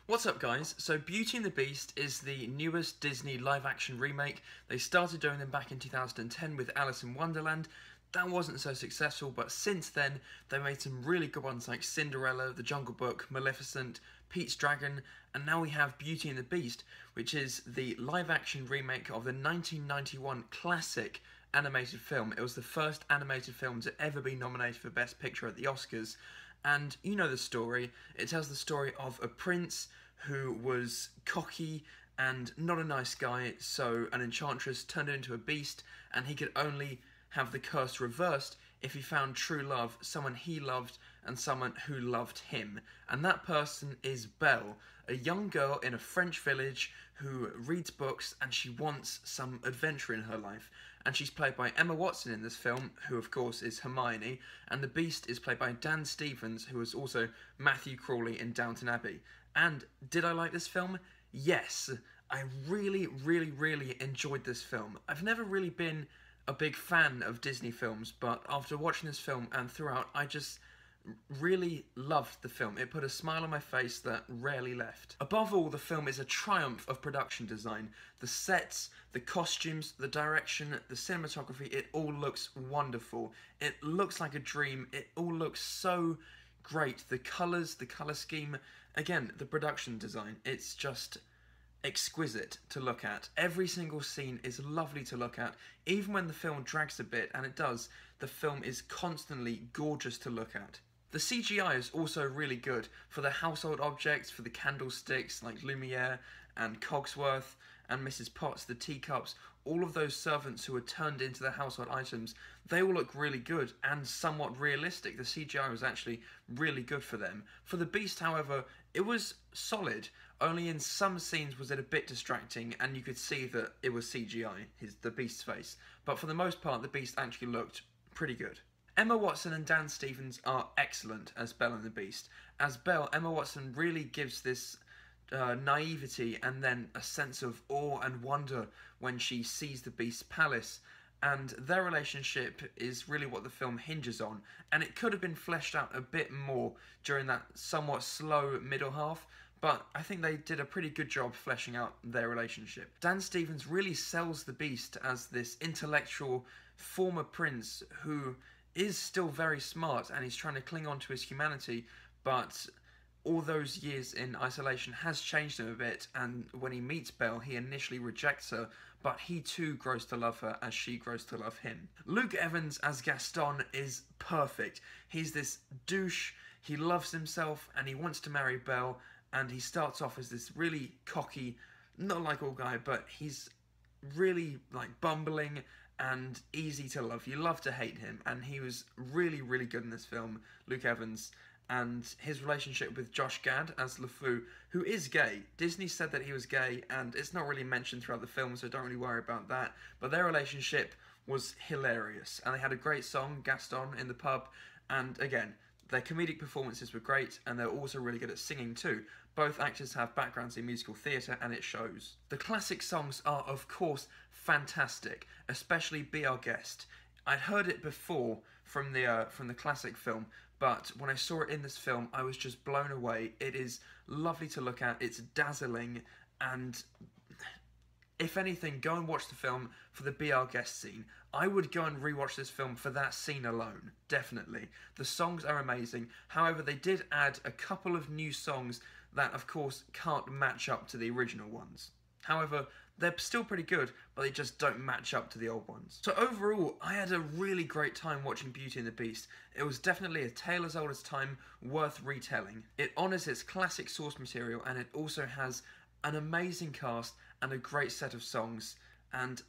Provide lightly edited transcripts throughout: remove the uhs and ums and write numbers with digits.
What's up guys? So Beauty and the Beast is the newest Disney live-action remake. They started doing them back in 2010 with Alice in Wonderland. That wasn't so successful, but since then they made some really good ones like Cinderella, The Jungle Book, Maleficent, Pete's Dragon, and now we have Beauty and the Beast, which is the live-action remake of the 1991 classic animated film. It was the first animated film to ever be nominated for Best Picture at the Oscars. And you know the story. It tells the story of a prince who was cocky and not a nice guy, so an enchantress turned him into a beast, and he could only have the curse reversed if he found true love, someone he loved and someone who loved him. And that person is Belle, a young girl in a French village who reads books and she wants some adventure in her life. And she's played by Emma Watson in this film, who of course is Hermione, and the Beast is played by Dan Stevens, who was also Mathew Crawley in Downton Abbey. And did I like this film? Yes, I really enjoyed this film. I've never really been a big fan of Disney films, but after watching this film and throughout, I just really loved the film. It put a smile on my face that rarely left. Above all, the film is a triumph of production design. The sets, the costumes, the direction, the cinematography, it all looks wonderful. It looks like a dream. It all looks so great. The colours, the colour scheme, again, the production design, it's just exquisite to look at. Every single scene is lovely to look at. Even when the film drags a bit, and it does, the film is constantly gorgeous to look at. The CGI is also really good for the household objects, for the candlesticks like Lumiere and Cogsworth and Mrs. Potts, the teacups, all of those servants who were turned into the household items, they all look really good and somewhat realistic. The CGI was actually really good for them. For the Beast, however, it was solid. Only in some scenes was it a bit distracting and you could see that it was CGI, the Beast's face. But for the most part, the Beast actually looked pretty good. Emma Watson and Dan Stevens are excellent as Belle and the Beast. As Belle, Emma Watson really gives this naivety and then a sense of awe and wonder when she sees the Beast's palace, and their relationship is really what the film hinges on, and it could have been fleshed out a bit more during that somewhat slow middle half, but I think they did a pretty good job fleshing out their relationship. Dan Stevens really sells the Beast as this intellectual former prince who is still very smart and he's trying to cling on to his humanity, but all those years in isolation has changed him a bit, and when he meets Belle, he initially rejects her, but he too grows to love her as she grows to love him. Luke Evans as Gaston is perfect. He's this douche, he loves himself and he wants to marry Belle, and he starts off as this really cocky, not likeable guy, but he's really like bumbling and easy to love. You love to hate him, and he was really good in this film, Luke Evans. And his relationship with Josh Gad as LeFou, who is gay. Disney said that he was gay, and it's not really mentioned throughout the film, so don't really worry about that. But their relationship was hilarious, and they had a great song, Gaston, in the pub, and again, their comedic performances were great, and they're also really good at singing too. Both actors have backgrounds in musical theatre, and it shows. The classic songs are, of course, fantastic, especially Be Our Guest. I'd heard it before from the classic film, but when I saw it in this film, I was just blown away. It is lovely to look at, it's dazzling, and if anything, go and watch the film for the Be Our Guest scene. I would go and rewatch this film for that scene alone, definitely. The songs are amazing, however they did add a couple of new songs that of course can't match up to the original ones. However, they're still pretty good, but they just don't match up to the old ones. So overall, I had a really great time watching Beauty and the Beast. It was definitely a tale as old as time, worth retelling. It honours its classic source material, and it also has an amazing cast and a great set of songs, and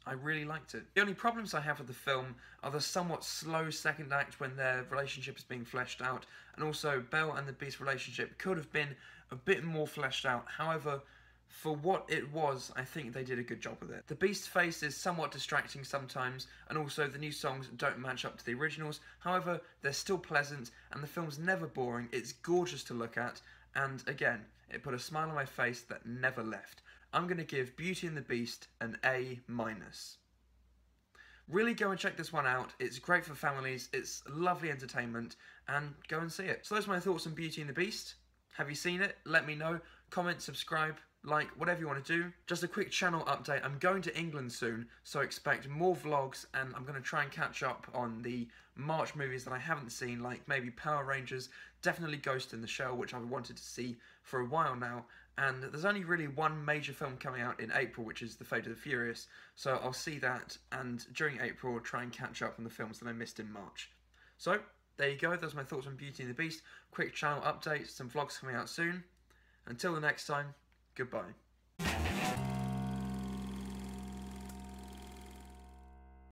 I really liked it. The only problems I have with the film are the somewhat slow second act when their relationship is being fleshed out, and also Belle and the Beast relationship could have been a bit more fleshed out. However, for what it was, I think they did a good job with it. The Beast's face is somewhat distracting sometimes, and also the new songs don't match up to the originals. However, they're still pleasant, and the film's never boring. It's gorgeous to look at, and again, it put a smile on my face that never left. I'm going to give Beauty and the Beast an A-. Really go and check this one out. It's great for families, it's lovely entertainment, and go and see it. So those are my thoughts on Beauty and the Beast. Have you seen it? Let me know. Comment, subscribe, like, whatever you want to do. Just a quick channel update. I'm going to England soon, so expect more vlogs, and I'm going to try and catch up on the March movies that I haven't seen, like maybe Power Rangers, definitely Ghost in the Shell, which I've wanted to see for a while now. And there's only really one major film coming out in April, which is The Fate of the Furious. So I'll see that, and during April I'll try and catch up on the films that I missed in March. So, there you go, those are my thoughts on Beauty and the Beast. Quick channel update, some vlogs coming out soon. Until the next time, goodbye.